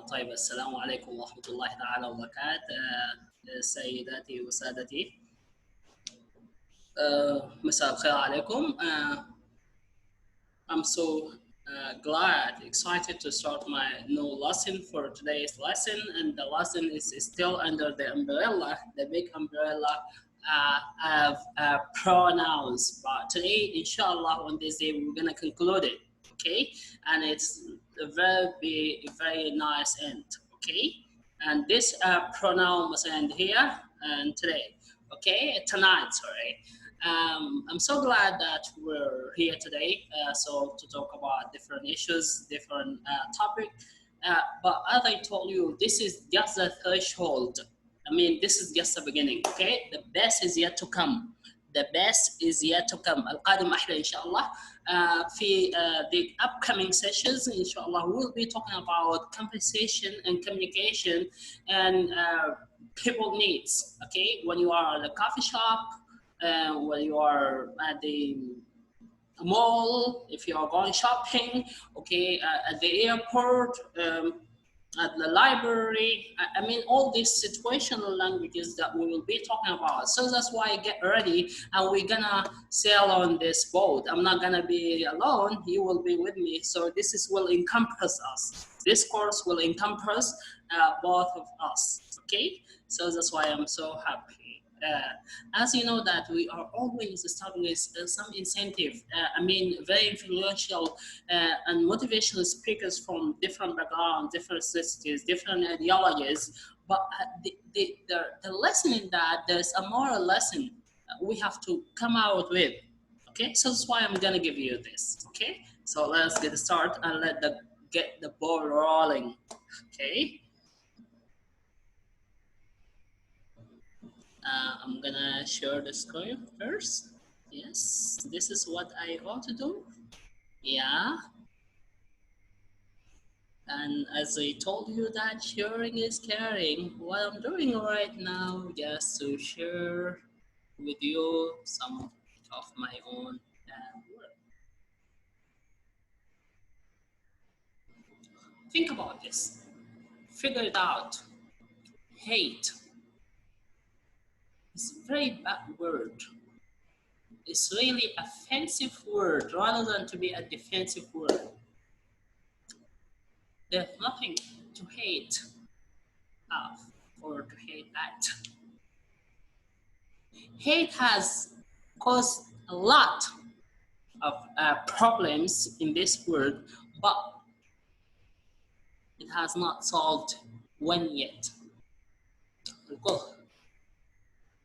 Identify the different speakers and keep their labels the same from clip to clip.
Speaker 1: طيب السلام عليكم ورحمة الله تعالى وبركاته سيداتي وسادتي مساء الخير عليكم. I'm so glad, excited to start my new lesson for today's lesson, and the lesson is still under the umbrella, the big umbrella of pronouns. But today, inshallah, on this day, we're gonna conclude it, okay? And it's a very nice end, okay? And this pronoun must end here and today, okay? Tonight, sorry. I'm so glad that we're here today, so to talk about different issues, different topic. But as I told you, this is just the threshold. I mean, this is just the beginning. Okay, the best is yet to come. The best is yet to come. القادم أحلى إن شاء الله. في the upcoming sessions, inshallah, we'll be talking about conversation and communication and people needs. Okay, when you are at a coffee shop. When you are at the mall, if you are going shopping, okay, at the airport, at the library, I mean, all these situational languages that we will be talking about. So that's why get ready, and we're gonna sail on this boat. I'm not gonna be alone, you will be with me. So this will encompass us. This course will encompass both of us, okay? So that's why I'm so happy. As you know that we are always start with some incentive, I mean very influential and motivational speakers from different backgrounds, different ethnicities, different ideologies, but the lesson in that, there's a moral lesson we have to come out with, okay? So that's why I'm gonna give you this, okay? So let's get started and get the ball rolling, okay? I'm gonna share the screen first. Yes, this is what I ought to do. Yeah. And as I told you that sharing is caring, what I'm doing right now just to share with you some of my own work. Think about this. Figure it out. Hate. It's a very bad word. It's really offensive word rather than to be a defensive word. There's nothing to hate of or to hate at. Hate has caused a lot of problems in this world, but it has not solved one yet.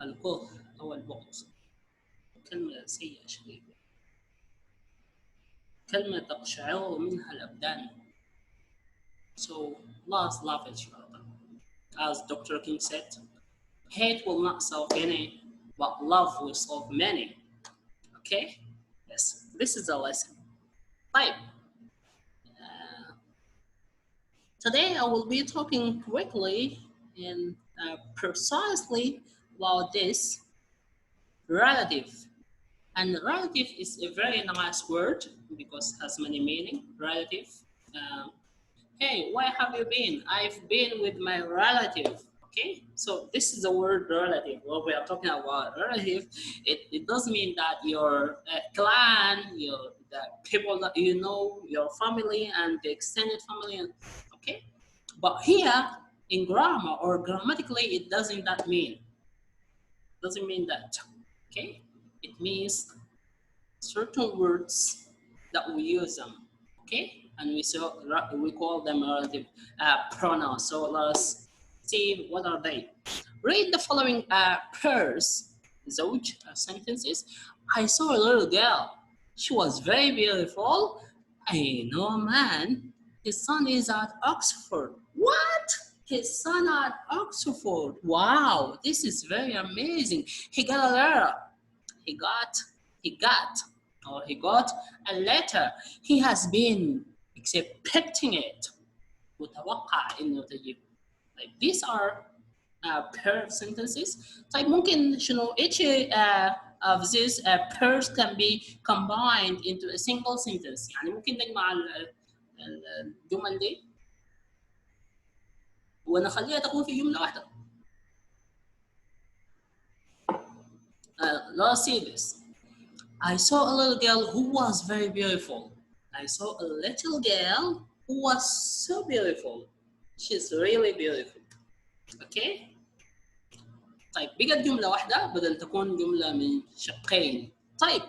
Speaker 1: الكره أو البغض كلمة سيئة شديدة، كلمة تقشعر منها الأبدان. So let's love each other. As Dr. King said, hate will not solve any, but love will solve many. Okay? Yes, this is a lesson. Right. Today I will be talking quickly and precisely about this relative. And relative is a very nice word because it has many meanings. Relative. Hey, where have you been? I've been with my relative. Okay, so this is the word relative. When we are talking about relative, it does mean that your clan, the people that you know, your family and the extended family, okay? But here in grammar or grammatically, it doesn't that mean. Doesn't mean that, okay? It means certain words that we use them, okay? And we call them relative pronouns. So let's see what are they. Read the following pairs, زوج sentences. I saw a little girl. She was very beautiful. I know a man. His son is at Oxford. What? His son at Oxford. Wow, this is very amazing. He got a letter. He got a letter. He has been expecting it. متوقع إنه تجيب. Like these are pair of sentences. طيب ممكن شنو each of these pairs can be combined into a single sentence. يعني ممكن نجمع الجمل دي ونخليها تكون في جملة واحدة. Let's see this. I saw a little girl who was very beautiful. I saw a little girl who was so beautiful. She's really beautiful. Okay. طيب بقت جملة واحدة بدل تكون جملة من شقين. طيب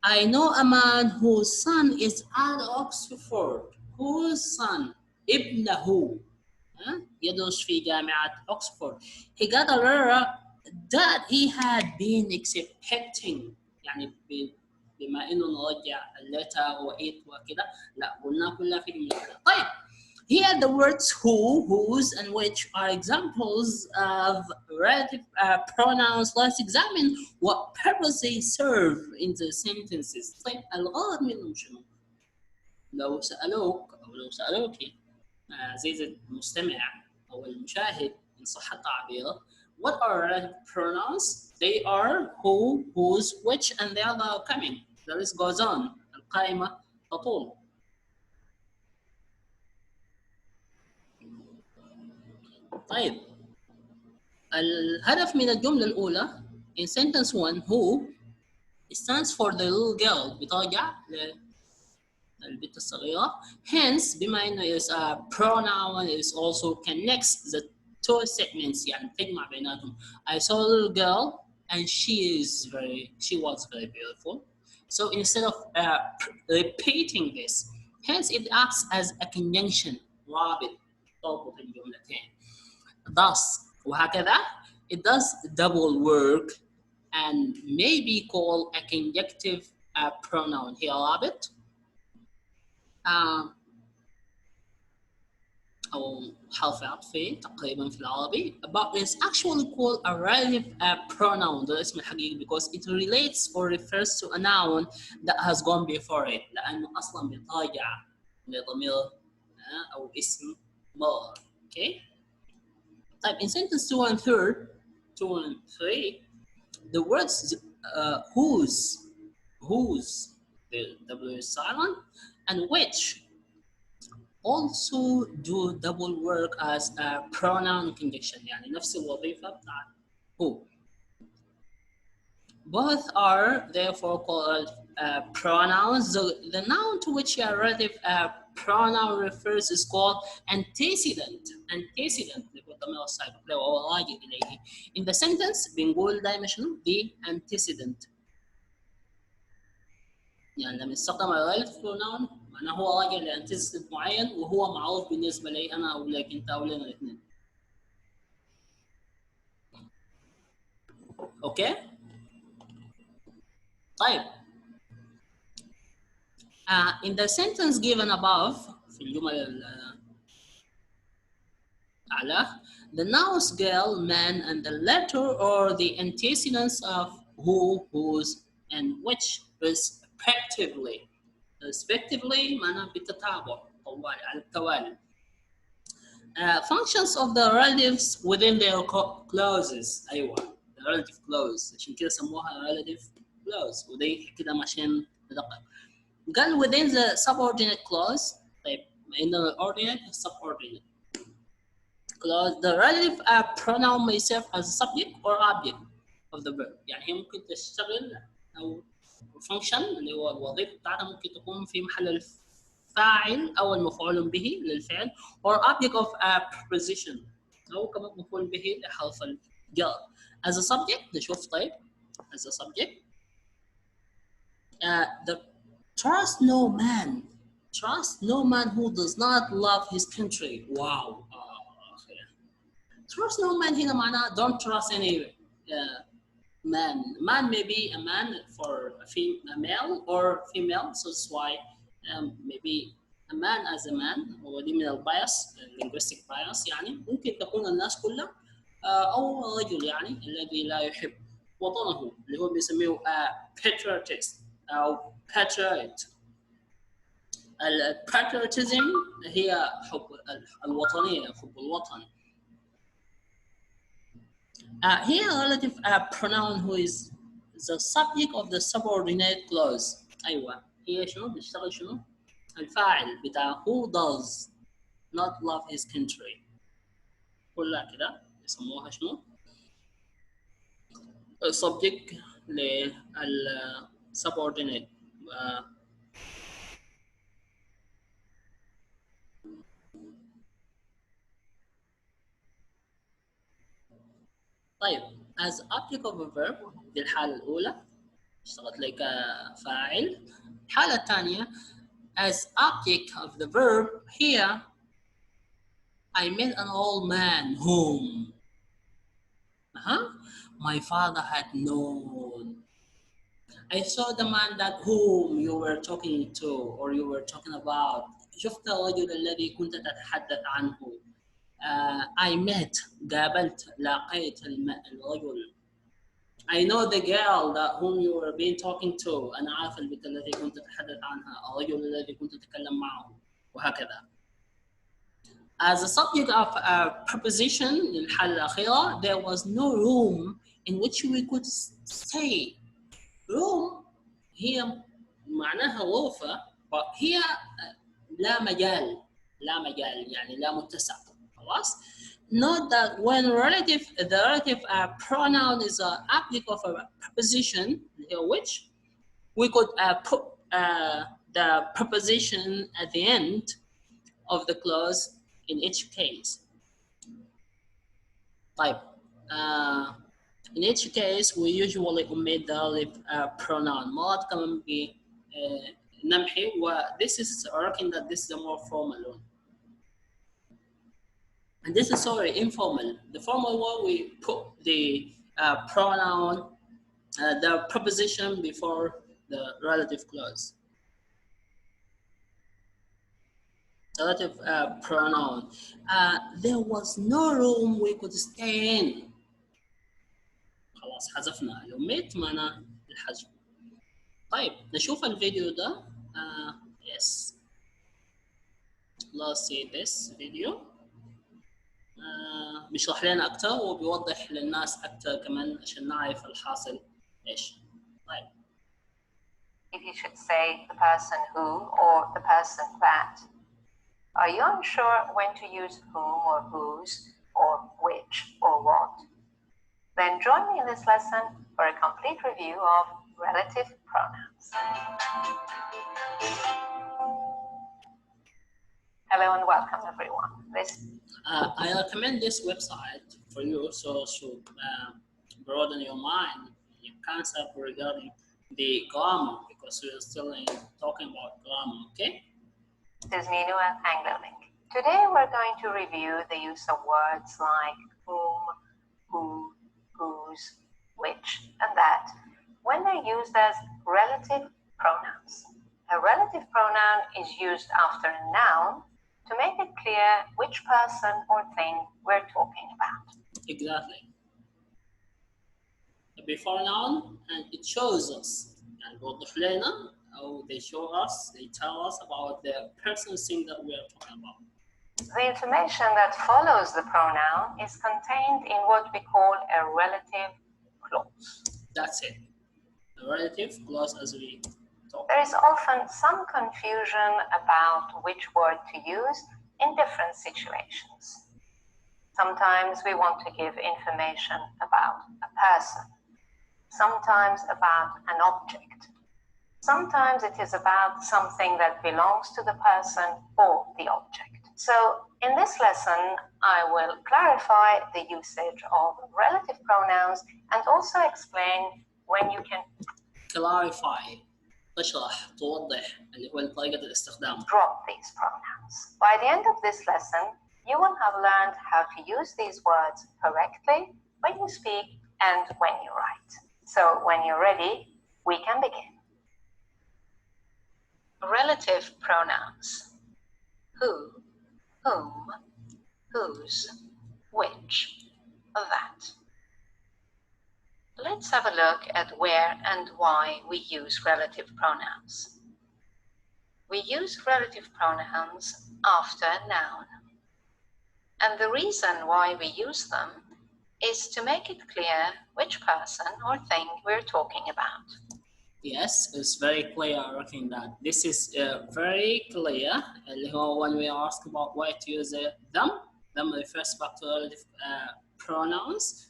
Speaker 1: I know a man whose son is at Oxford. Whose son? ابنه يدرس في جامعة أكسفورد. He got a letter that he had been expecting. يعني بما إنه نرجع letter وإت وكده لا قلنا كلها في جملة واحدة. طيب here the words who, whose, and which are examples of relative pronouns. Let's examine what purpose they serve in the sentences. طيب الغرض منهم شنو؟ لو سألوك أو لو سألوك عزيزي المستمع أو المشاهد إن صح التعبير, what are relative pronouns? They are who, whose, which, and the other coming. The list goes on. القائمة تطول. طيب الهدف من الجملة الأولى in sentence 1 who stands for the little girl بترجع للبنت الصغيرة. Hence بما إنه is a pronoun is also connects the two segments يعني تجمع بيناتهم. I saw a little girl and she was very beautiful. So instead of repeating this, hence it acts as a conjunction رابط تربط الجملتين. Thus وهكذا it does double work and may be called a conjunctive pronoun. هي رابط أو حرف عطفي تقريبا في العربي, but it's actually called a relative pronoun. ده اسم الحقيقي because it relates or refers to a noun that has gone before it. لأنه أصلا بيتراجع لضمير أو اسم مر. Okay. طيب in sentence 2 and 3, the words whose, the W is silent, and which also do double work as a pronoun conjunction. يعني نفس الوظيفة بتاعت who. Both are therefore called pronouns. The noun to which a relative pronoun refers is called antecedent. Antecedent اللي هو الضمير السابق اللي هو راجع إليه. In the sentence بنقول دائما شنو؟ the antecedent. يعني لما نستخدم relative pronoun معناه هو راجع لانتيسيدنت معين وهو معروف بالنسبة لي أنا أو لك أنت أو لنا الاثنين. أوكي؟ طيب. In the sentence given above في الجمل الأعلى, the nouns girl, man, and the letter or the antecedents of who, whose, and which respectively. Respectively معناه بالتتابع طوالي على التوالي. Functions of the relatives within their clauses. أيوة the relative clause عشان كده سموها relative clause ودي كده عشان ندقق. قال within the subordinate clause. طيب in the ordinate subordinate clause the relative pronoun may serve as a subject or object of the verb. يعني هي ممكن تشتغل أو function اللي هو الوظيفة بتاعتها ممكن تكون في محل الفاعل أو المفعول به للفعل or object of a preposition أو كمان مفعول به لحرف الجر. As a subject نشوف طيب as a subject the trust no man who does not love his country. Wow. Trust no man هنا معناه don't trust any man. Man may be a man for a male or female, so that's why maybe a man as a man ودي من البايس linguistic bias يعني ممكن تكون الناس كلها أو رجل يعني الذي لا يحب وطنه اللي هو بيسميه patriotist أو patriot. الباتريوتيزم هي حب الوطنية حب الوطن. Here a relative pronoun who is the subject of the subordinate clause. أيوة هي شنو بيشتغل شنو؟ الفاعل بتاع who does not love his country. كلها كده يسموها شنو؟ subject لل subordinate. طيب as object of a verb دي الحالة الأولى اشتغلت لي كفاعل. الحالة الثانية as object of the verb here I met an old man whom my father had known. I saw the man that whom you were talking to or you were talking about. شفت الرجل الذي كنت تتحدث عنه. I met قابلت لقيت الرجل. I know the girl that whom you were being talking to. أنا عارف البنت التي كنت تتحدث عنها. الرجل الذي كنت تتكلم معه وهكذا. As a subject of a preposition للحالة الأخيرة, there was no room in which we could stay. Room هي معناها غرفة هي لا مجال يعني لا متسع. خلاص. Note that when the relative pronoun is an object of a preposition which we could put the preposition at the end of the clause in each case. طيب in each case we usually omit the relative pronoun. مرات كمان بنمحي this is working that this is a more formal one. And this is informal. The formal one we put the pronoun, the preposition before the relative clause. Relative pronoun. There was no room we could stay in. خلاص حذفنا الأميت معناه الحذف. طيب نشوف الفيديو ده. Yes. Let's see this video. بيشرح لنا أكثر وبيوضح للناس أكثر كمان عشان نعرف الحاصل إيش. طيب.
Speaker 2: If you should say the person who or the person that. Are you unsure when to use whom or whose or which or what? Then join me in this lesson for a complete review of relative pronouns. Hello and welcome everyone.
Speaker 1: I recommend this website for you so to broaden your mind, your concept regarding the grammar because we're still talking about grammar, okay?
Speaker 2: This is Minu at AngloLink. Today we're going to review the use of words like whom, who, whose, which, and that when they're used as relative pronouns. A relative pronoun is used after a noun to make it clear which person or thing we're talking about.
Speaker 1: Exactly. Before noun, and it shows us, and بوضح لنا أو they show us, they tell us about the person thing that we are talking about.
Speaker 2: The information that follows the pronoun is contained in what we call a relative clause.
Speaker 1: That's it. The relative clause as we talk.
Speaker 2: There is often some confusion about which word to use in different situations. Sometimes we want to give information about a person, sometimes about an object. Sometimes it is about something that belongs to the person or the object. So in this lesson, I will clarify the usage of relative pronouns and also explain when you can
Speaker 1: clarify تشرح توضح اللي هو طريقة الاستخدام.
Speaker 2: Drop these pronouns. By the end of this lesson, you will have learned how to use these words correctly when you speak and when you write. So when you're ready, we can begin. Relative pronouns. Who, whom, whose, which, that. Let's have a look at where and why we use relative pronouns. We use relative pronouns after a noun. And the reason why we use them is to make it clear which person or thing we're talking about.
Speaker 1: Yes, it's very clear looking that. This is very clear اللي هو when we ask about why to use them. them refers back to relative pronouns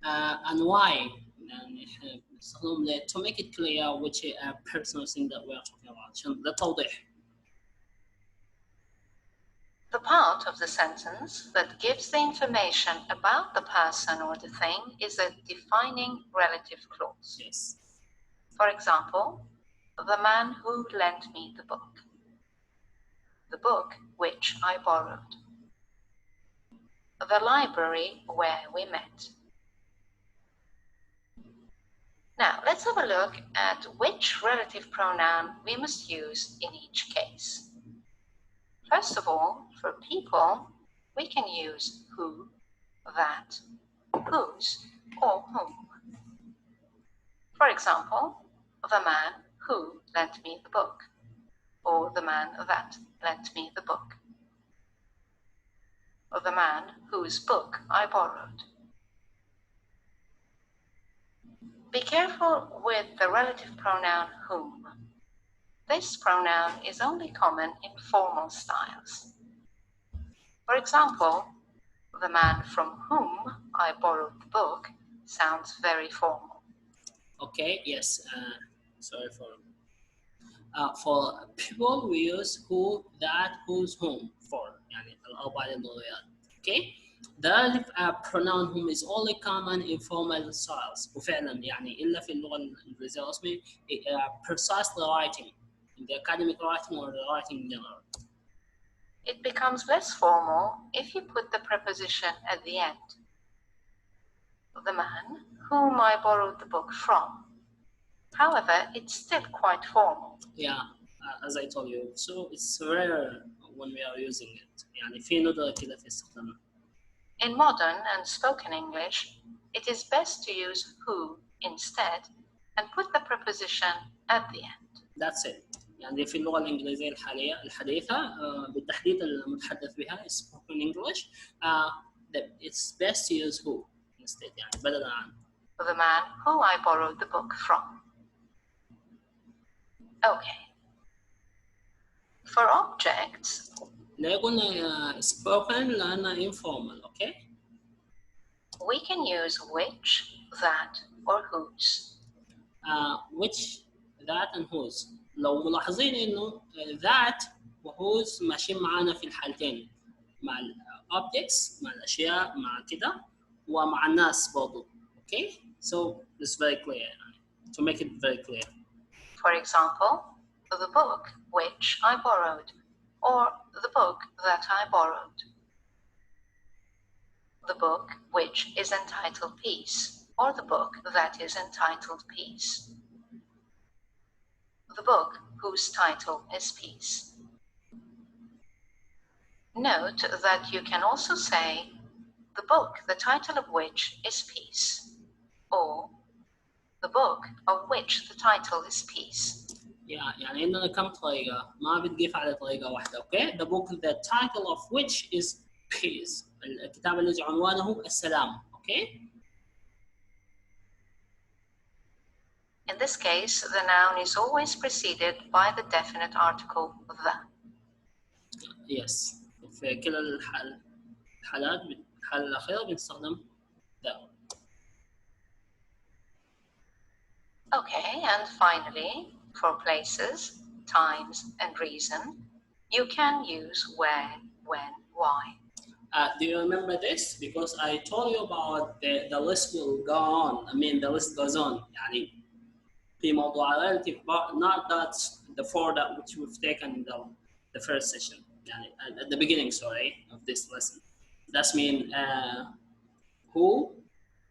Speaker 1: and why. يعني إحنا بنستخدمهم to make it clear which person or thing that we are talking about عشان للتوضيح.
Speaker 2: The part of the sentence that gives the information about the person or the thing is a defining relative clause.
Speaker 1: Yes.
Speaker 2: For example, the man who lent me the book. The book which I borrowed. The library where we met. Now, let's have a look at which relative pronoun we must use in each case. First of all, for people, we can use who, that, whose, or whom. For example, the man who lent me the book, or the man that lent me the book, or the man whose book I borrowed. Be careful with the relative pronoun whom. This pronoun is only common in formal styles. For example, the man from whom I borrowed the book sounds very formal.
Speaker 1: Okay, yes. Sorry for people we use who, that, whose, whom for يعني الأربع للغويات. Okay. The relative pronoun whom is only common in formal styles وفعلا يعني إلا في اللغة الإنجليزية الرسمية precisely writing in the academic writing or the writing in general.
Speaker 2: It becomes less formal if you put the preposition at the end. The man whom I borrowed the book from. However, it's still quite formal.
Speaker 1: Yeah, as I told you, so it's rare when we are using it. يعني في ندرة كده في استخدامها.
Speaker 2: In modern and spoken English, it is best to use who instead and put the preposition at the end.
Speaker 1: That's it. يعني في اللغة الإنجليزية الحديثة بالتحديد المتحدث بها spoken English it's best to use who instead يعني بدلا عن.
Speaker 2: The man who I borrowed the book from. Okay. For objects,
Speaker 1: لا قلنا spoken لأنها informal, okay?
Speaker 2: We can use which, that, or whose.
Speaker 1: Which, that and whose. لو ملاحظين إنه that وwhose ماشيين معانا في الحالتين مع objects مع الأشياء مع كده ومع الناس برضو, okay? So it's very clear to make it very clear.
Speaker 2: For example, the book which I borrowed, or the book that I borrowed. The book which is entitled Peace, or the book that is entitled Peace. The book whose title is Peace. Note that you can also say the book the title of which is Peace, or the book of which the title is Peace.
Speaker 1: يعني عندنا كم طريقة ما بتضيف على طريقة واحدة, okay? The book the title of which is Peace. الكتاب الذي عنوانه السلام, okay?
Speaker 2: In this case, the noun is always preceded by the definite article the.
Speaker 1: Yes. في كلا الحالات الحالة الأخيرة بنستخدم the.
Speaker 2: Okay, and finally, for places, times, and reason, you can use where, when, why.
Speaker 1: Do you remember this? Because I told you about the list will go on. I mean, the list goes on. يعني في موضوع relative, but not that the four that which we've taken in the first session. يعني at the beginning, sorry, of this lesson. That's mean who,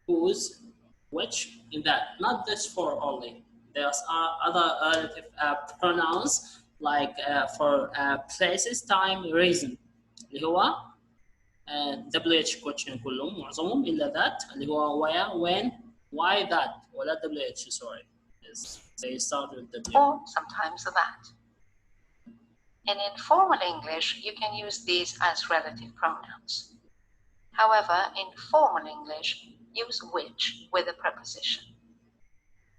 Speaker 1: whose, which, in that. Not this four only. There's other relative pronouns like for places, time, reason. اللي هو WH question كلهم معظمهم إلا that اللي هو where, when, why, that ولا WH sorry. Yes. They start with W.
Speaker 2: Or sometimes that. In informal English, you can use these as relative pronouns. However, in formal English, use which with a preposition.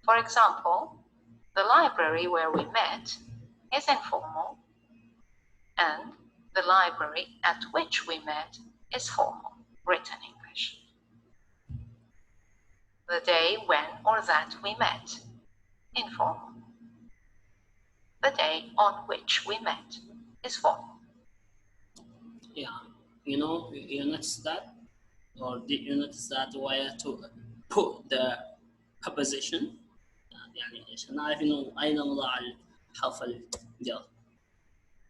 Speaker 2: For example, the library where we met is informal, and the library at which we met is formal, written English. The day when or that we met, informal. The day on which we met is formal.
Speaker 1: Yeah, you notice that, or did you notice that where to put the preposition؟ يعني عشان نعرف إنه أين نضع الحرف الجر.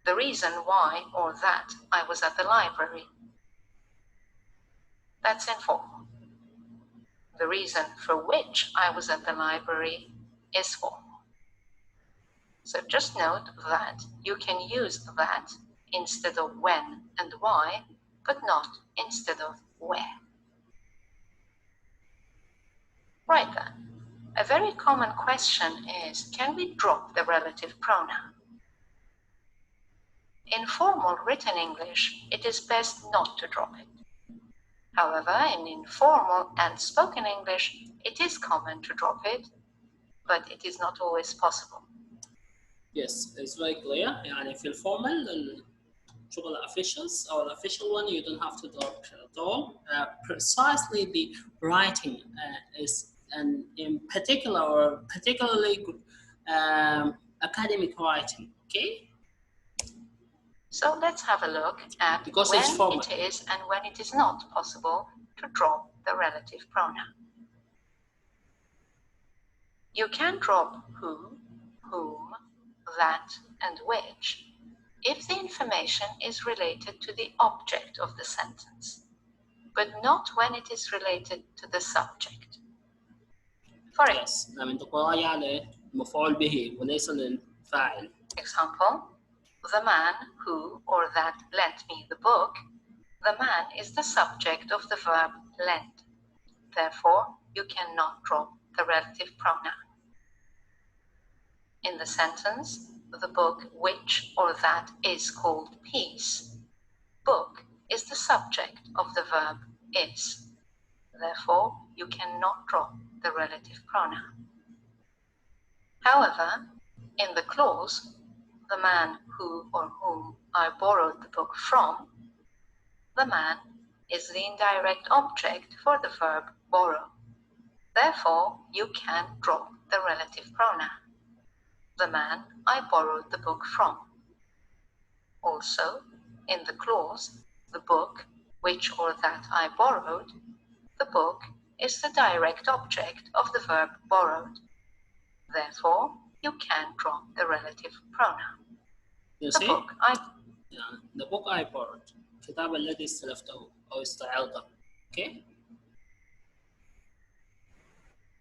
Speaker 2: The reason why or that I was at the library, that's informal. The reason for which I was at the library is formal. So just note that you can use that instead of when and why, but not instead of where. Right then, a very common question is, can we drop the relative pronoun? In formal written English, it is best not to drop it. However, in informal and spoken English, it is common to drop it, but it is not always possible.
Speaker 1: Yes, it's very clear. يعني في الفورمال شغل officials or official one, you don't have to drop at all. Precisely the writing is in particular or particularly good academic writing. Okay.
Speaker 2: So let's have a look at
Speaker 1: Because
Speaker 2: when
Speaker 1: it's formal.
Speaker 2: it is and when it is not possible to drop the relative pronoun. You can drop who, whom, that, and which if the information is related to the object of the sentence, but not when it is related to the subject. For
Speaker 1: Yes, نعم تقول على مفعول به وليس للفاعل.
Speaker 2: example, the man who or that lent me the book. The man is the subject of the verb lend. Therefore, you cannot drop the relative pronoun. In the sentence, the book which or that is called peace. Book is the subject of the verb is. Therefore, you cannot drop the relative pronoun. However, in the clause, the man who or whom I borrowed the book from, the man is the indirect object for the verb borrow. Therefore, you can drop the relative pronoun. The man I borrowed the book from. Also, in the clause, the book which or that I borrowed, the book is the direct object of the verb borrowed. Therefore, you can drop the relative pronoun.
Speaker 1: You
Speaker 2: The
Speaker 1: see?
Speaker 2: book I
Speaker 1: Yeah, the book I borrowed. الكتاب الذي استلفته أو استعرته. Okay?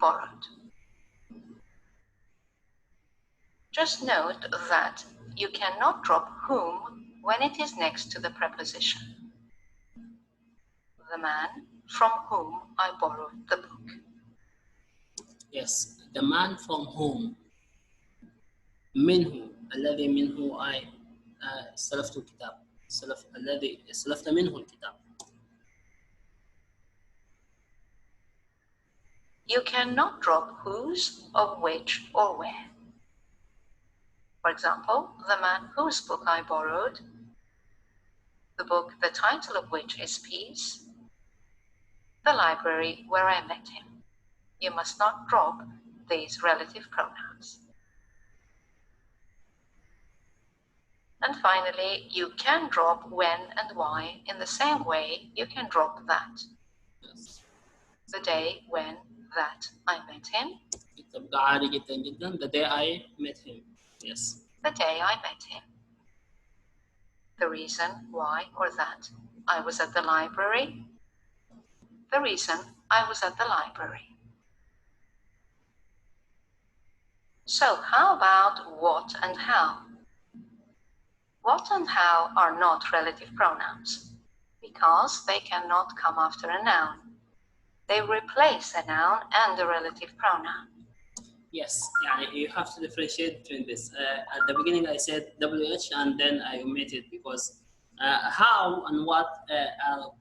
Speaker 2: borrowed. Just note that you cannot drop whom when it is next to the preposition. The man from whom I borrowed the book.
Speaker 1: Yes, the man from whom منه الذي منه I استلفت الكتاب الذي استلفت منه الكتاب.
Speaker 2: You cannot drop whose, of which, or where. For example, the man whose book I borrowed, the book the title of which is Peace, the library where I met him. You must not drop these relative pronouns. And finally, you can drop when and why in the same way you can drop that.
Speaker 1: Yes.
Speaker 2: The day when that I met him.
Speaker 1: تبقى عادي جدا جدا. The day I met him. Yes.
Speaker 2: The day I met him. The reason why or that I was at the library. The reason I was at the library. So how about what and how? What and how are not relative pronouns because they cannot come after a noun. They replace a noun and a relative pronoun.
Speaker 1: Yes, يعني you have to differentiate between this. At the beginning I said WH and then I omitted because how and what are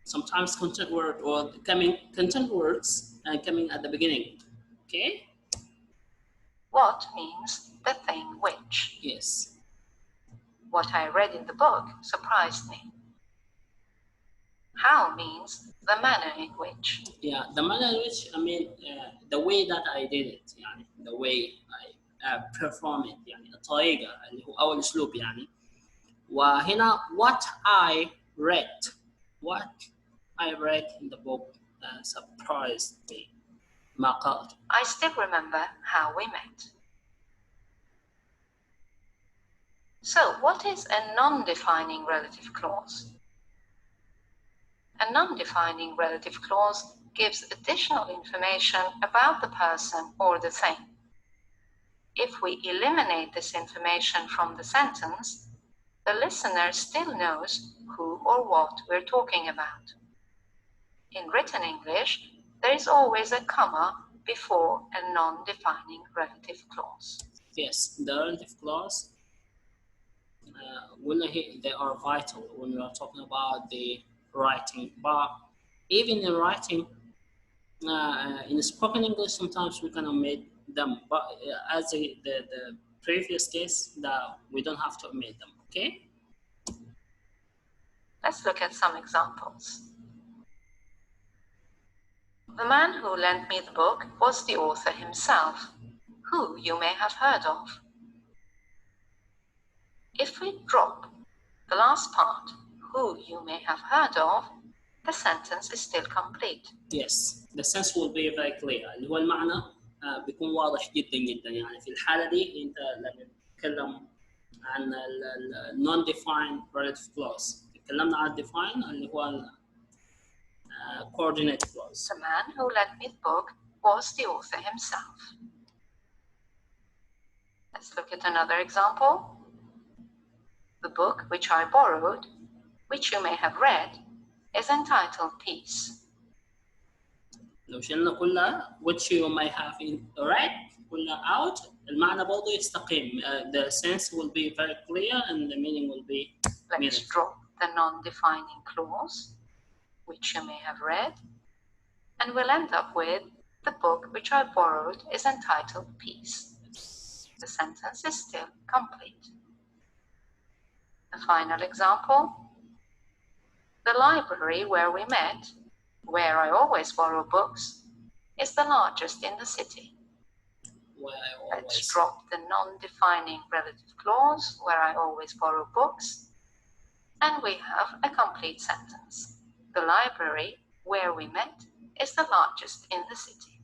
Speaker 1: sometimes content word or content words coming at the beginning. Okay?
Speaker 2: What means the thing which.
Speaker 1: Yes.
Speaker 2: What I read in the book surprised me. How means the manner in which.
Speaker 1: Yeah, the manner in which, I mean, the way that I did it, يعني the way I perform it، يعني الطريقة اللي هو أو الأسلوب يعني. وهنا what I read in the book surprised me. ما قرأت.
Speaker 2: I still remember how we met. So, what is a non-defining relative clause? A non-defining relative clause gives additional information about the person or the thing. If we eliminate this information from the sentence, the listener still knows who or what we're talking about. In written English, there is always a comma before a non-defining relative clause.
Speaker 1: Yes, the relative clause, they are vital when we are talking about the writing. But even in writing, in spoken English, sometimes we can omit them. But as the previous case, that we don't have to omit them. Okay.
Speaker 2: Let's look at some examples. The man who lent me the book was the author himself, who you may have heard of. If we drop the last part, who you may have heard of, the sentence is still complete.
Speaker 1: Yes, the sense will be very clear. اللي هو المعنى بيكون واضح جدا جدا. يعني في الحالة دي أنت لما تتكلم عن non-defined relative clause، تكلمنا عن define اللي هو coordinate clause.
Speaker 2: The man who lent me the book was the author himself. Let's look at another example. The book which I borrowed, which you may have read, is entitled Peace.
Speaker 1: لو شلنا كلها which you may have read كلها out، المعنى برضه يستقيم. The sense will be very clear and the meaning will be
Speaker 2: Let's
Speaker 1: meaningful.
Speaker 2: drop the non-defining clause, which you may have read, and we'll end up with the book which I borrowed is entitled Peace. The sentence is still complete. A final example. The library where we met, where I always borrow books, is the largest in the city. Let's drop the non-defining relative clause, where I always borrow books, and we have a complete sentence. The library where we met is the largest in the city.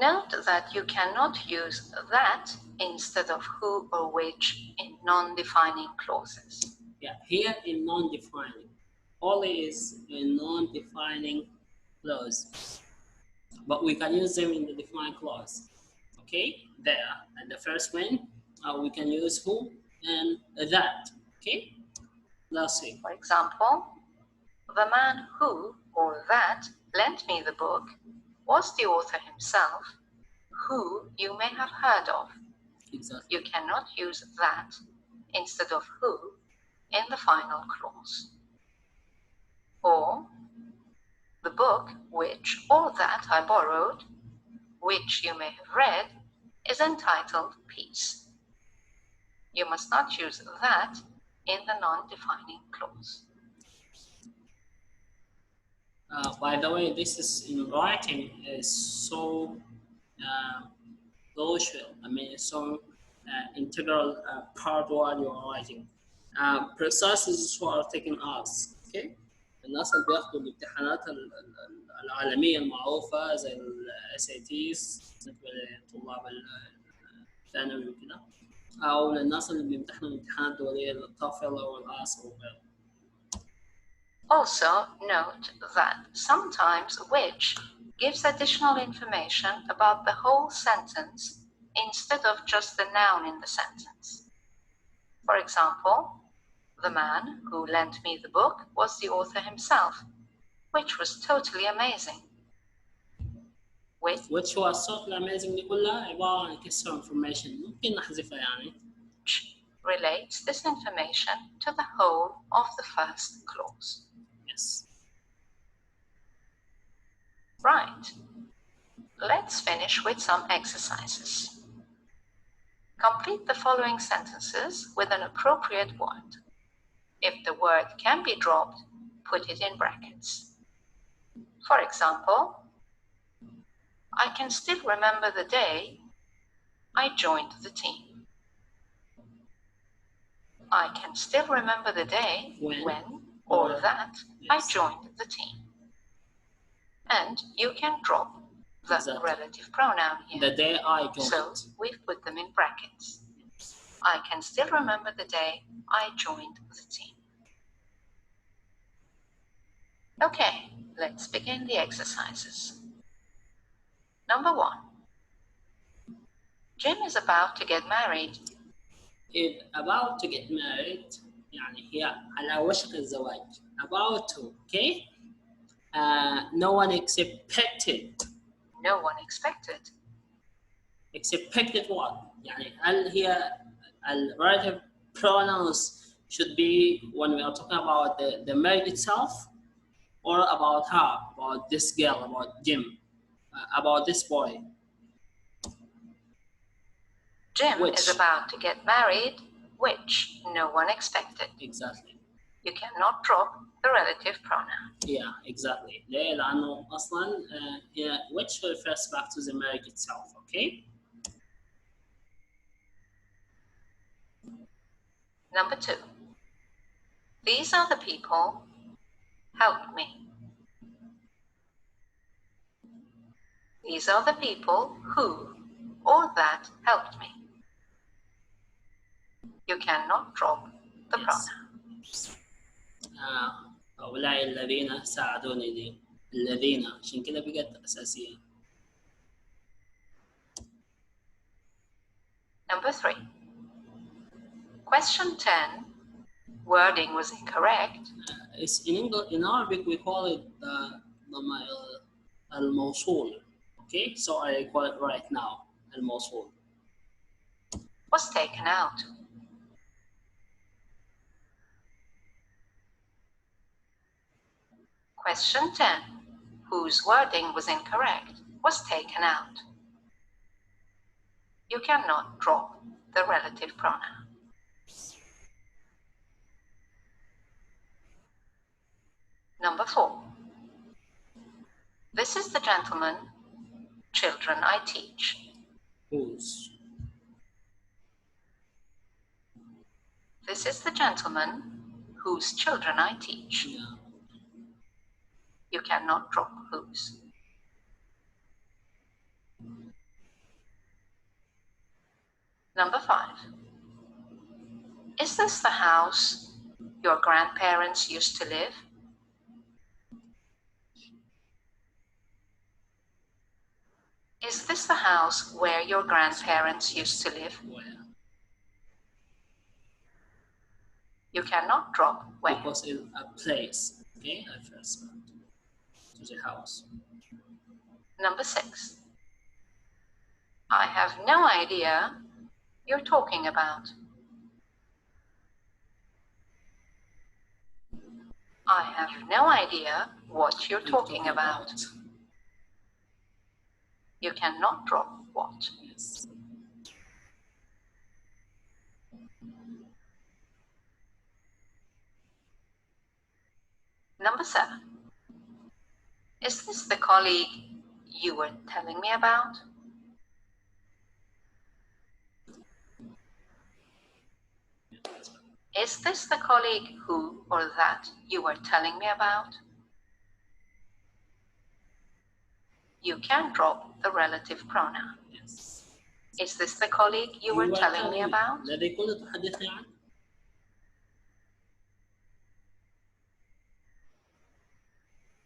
Speaker 2: Note that you cannot use that instead of who or which in non-defining clauses.
Speaker 1: Yeah, here in non-defining, only is a non-defining clause, but we can use them in the defined clause. Okay, there, and the first one, we can use who and that. Okay, let's see.
Speaker 2: For example, the man who or that lent me the book was the author himself, who you may have heard of.
Speaker 1: Exactly.
Speaker 2: You cannot use that instead of who in the final clause. Or, the book which or that I borrowed, which you may have read, is entitled Peace. You must not use that in the non-defining clause.
Speaker 1: By the way, this is in writing is so crucial. I mean, it's so integral part while you're writing. Precisely this is what are taking us. Okay. الناس اللي بياخدوا الامتحانات العالمية المعروفة زي SATs بالنسبة لطلاب الثانوي وكده، أو للناس اللي بيمتحنوا الامتحانات الدولية التوفل أو الآس أو غيره.
Speaker 2: Also, note that sometimes which gives additional information about the whole sentence instead of just the noun in the sentence. For example, the man who lent me the book was the author himself, which was totally amazing.
Speaker 1: Which was totally amazing دي كلها عبارة عن كسر information ممكن نحذفها يعني.
Speaker 2: Relates this information to the whole of the first clause.
Speaker 1: Yes.
Speaker 2: Right. Let's finish with some exercises. Complete the following sentences with an appropriate word. If the word can be dropped, put it in brackets. For example, I can still remember the day I joined the team. I can still remember the day when or that I joined the team. And you can drop the relative pronoun here.
Speaker 1: The day I joined.
Speaker 2: So we've put them in brackets. I can still remember the day I joined the team. Okay, let's begin the exercises. Number 1. Jim is about to get married.
Speaker 1: Is about to get married يعني هي على وشك الزواج. About to, okay? No one expected.
Speaker 2: No one expected.
Speaker 1: Expected what? يعني هل هي relative pronouns should be when we are talking about the marriage itself, or about her, about this girl, about Jim, about this boy?
Speaker 2: Jim is about to get married, which no one expected.
Speaker 1: Exactly.
Speaker 2: You cannot drop the relative pronoun.
Speaker 1: Yeah, exactly. ليه؟ لأنه أصلاً which refers back to the marriage itself, okay?
Speaker 2: Number 2. These are the people helped me. These are the people who or that helped me. You cannot drop the pronoun.
Speaker 1: هؤلاء الذين ساعدوني لي. الذين عشان كده بقت أساسية.
Speaker 2: Number 3. Question 10. Wording was incorrect.
Speaker 1: It's in English, in Arabic we call it الموصول. Okay, so I call it right now الموصول.
Speaker 2: Was taken out. Question 10. Whose wording was incorrect was taken out. You cannot drop the relative pronoun. Number 4. This is the gentleman, children I teach.
Speaker 1: Whose?
Speaker 2: This is the gentleman whose children I teach.
Speaker 1: Yeah.
Speaker 2: You cannot drop whose. Number 5. Is this the house your grandparents used to live? Is this the house where your grandparents used to live?
Speaker 1: Where?
Speaker 2: You cannot drop where.
Speaker 1: Because it's a place. Okay, I first to the house.
Speaker 2: Number 6. I have no idea you're talking about. I have no idea what you're talking about. You cannot drop what.
Speaker 1: Yes.
Speaker 2: Number 7. Is this the colleague you were telling me about? Is this the colleague who or that you were telling me about? You can drop the relative pronoun.
Speaker 1: Yes.
Speaker 2: Is this the colleague you were telling me about?
Speaker 1: الذي كنت تحدثني عنه.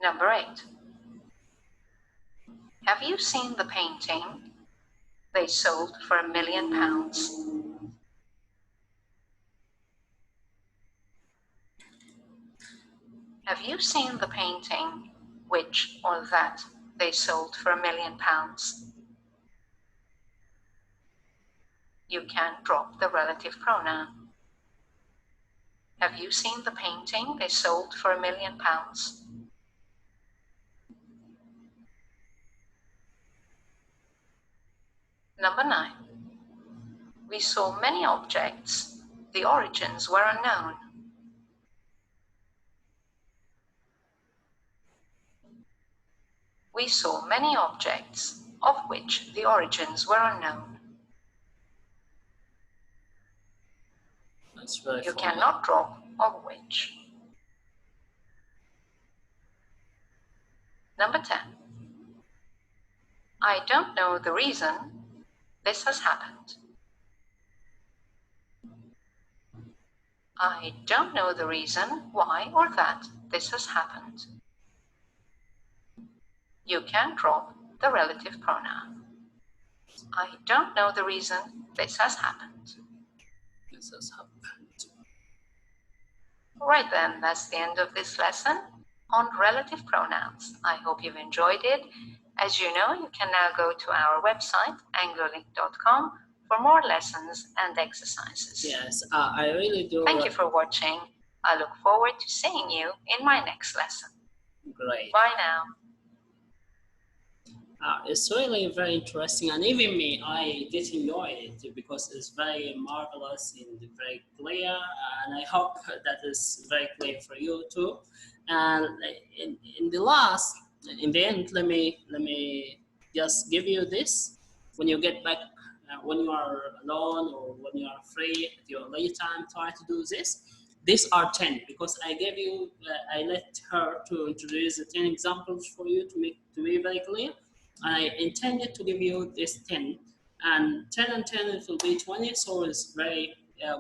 Speaker 2: Number 8. Have you seen the painting they sold for £1 million? Have you seen the painting which or that they sold for £1 million? You can drop the relative pronoun. Have you seen the painting they sold for £1 million? Number 9. We saw many objects. The origins were unknown. We saw many objects, of which the origins were unknown. You cannot drop of which. Number 10. I don't know the reason this has happened. I don't know the reason why or that this has happened. You can drop the relative pronoun. I don't know the reason this has happened.
Speaker 1: This has happened.
Speaker 2: Right then, that's the end of this lesson on relative pronouns. I hope you've enjoyed it. As you know, you can now go to our website, anglolink.com, for more lessons and exercises.
Speaker 1: Yes, I really do.
Speaker 2: Thank you for watching. I look forward to seeing you in my next lesson.
Speaker 1: Great.
Speaker 2: Bye now.
Speaker 1: It's really very interesting, and even me, I did enjoy it because it's very marvelous and very clear, and I hope that is very clear for you too. And in the end, let me just give you this. When you get back, when you are alone or when you are free at your leisure time, try to do this. These are 10 because I gave you, I let her to introduce the 10 examples for you to be very clear. I intended to give you this 10, and 10 and 10 it will be 20, so it's very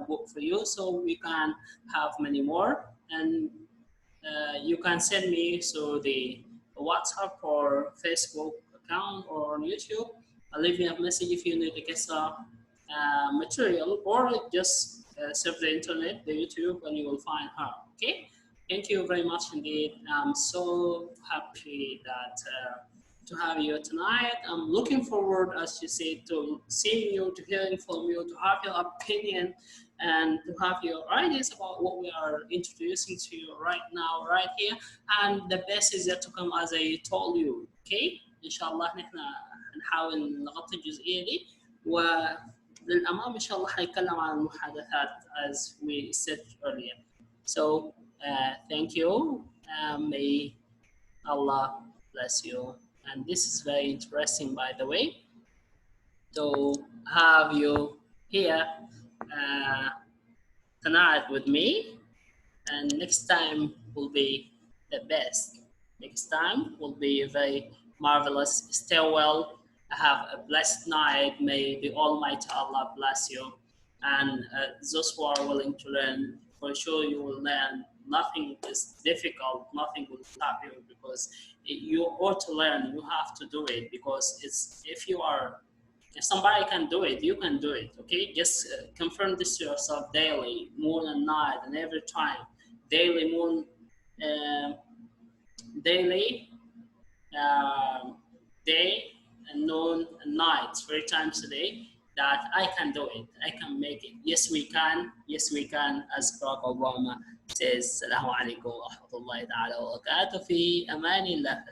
Speaker 1: good for you, so we can have many more. And you can send me so the WhatsApp or Facebook account or on YouTube. I'll leave you a message if you need extra material, or just surf the internet, the YouTube, and you will find her. Okay, thank you very much indeed. I'm so happy that to have you tonight. I'm looking forward, as you said, to seeing you, to hearing from you, to have your opinion, and to have your ideas about what we are introducing to you right now, right here. And the best is yet to come, as I told you. Okay, إن شاء الله نحن نحاول نغطي الجزئية دي، وللأمام إن شاء الله حنتكلم عن المحادثات as we said earlier. So thank you. May Allah bless you. And this is very interesting, by the way, to have you here tonight with me. And next time will be the best. Next time will be very marvelous. Stay well. Have a blessed night. May the Almighty Allah bless you. And those who are willing to learn, for sure you will learn. Nothing is difficult. Nothing will stop you, because you ought to learn. You have to do it, because it's if somebody can do it, you can do it. Okay, just confirm this to yourself daily, morning and night, and every time. Daily, daily, day and noon and night, 3 times a day, that I can do it, I can make it. Yes, we can. Yes, we can. As Barack Obama says, Assalamu alaikum wa rahmatullahi ta'ala wa barakatuh. Fi amani Allah.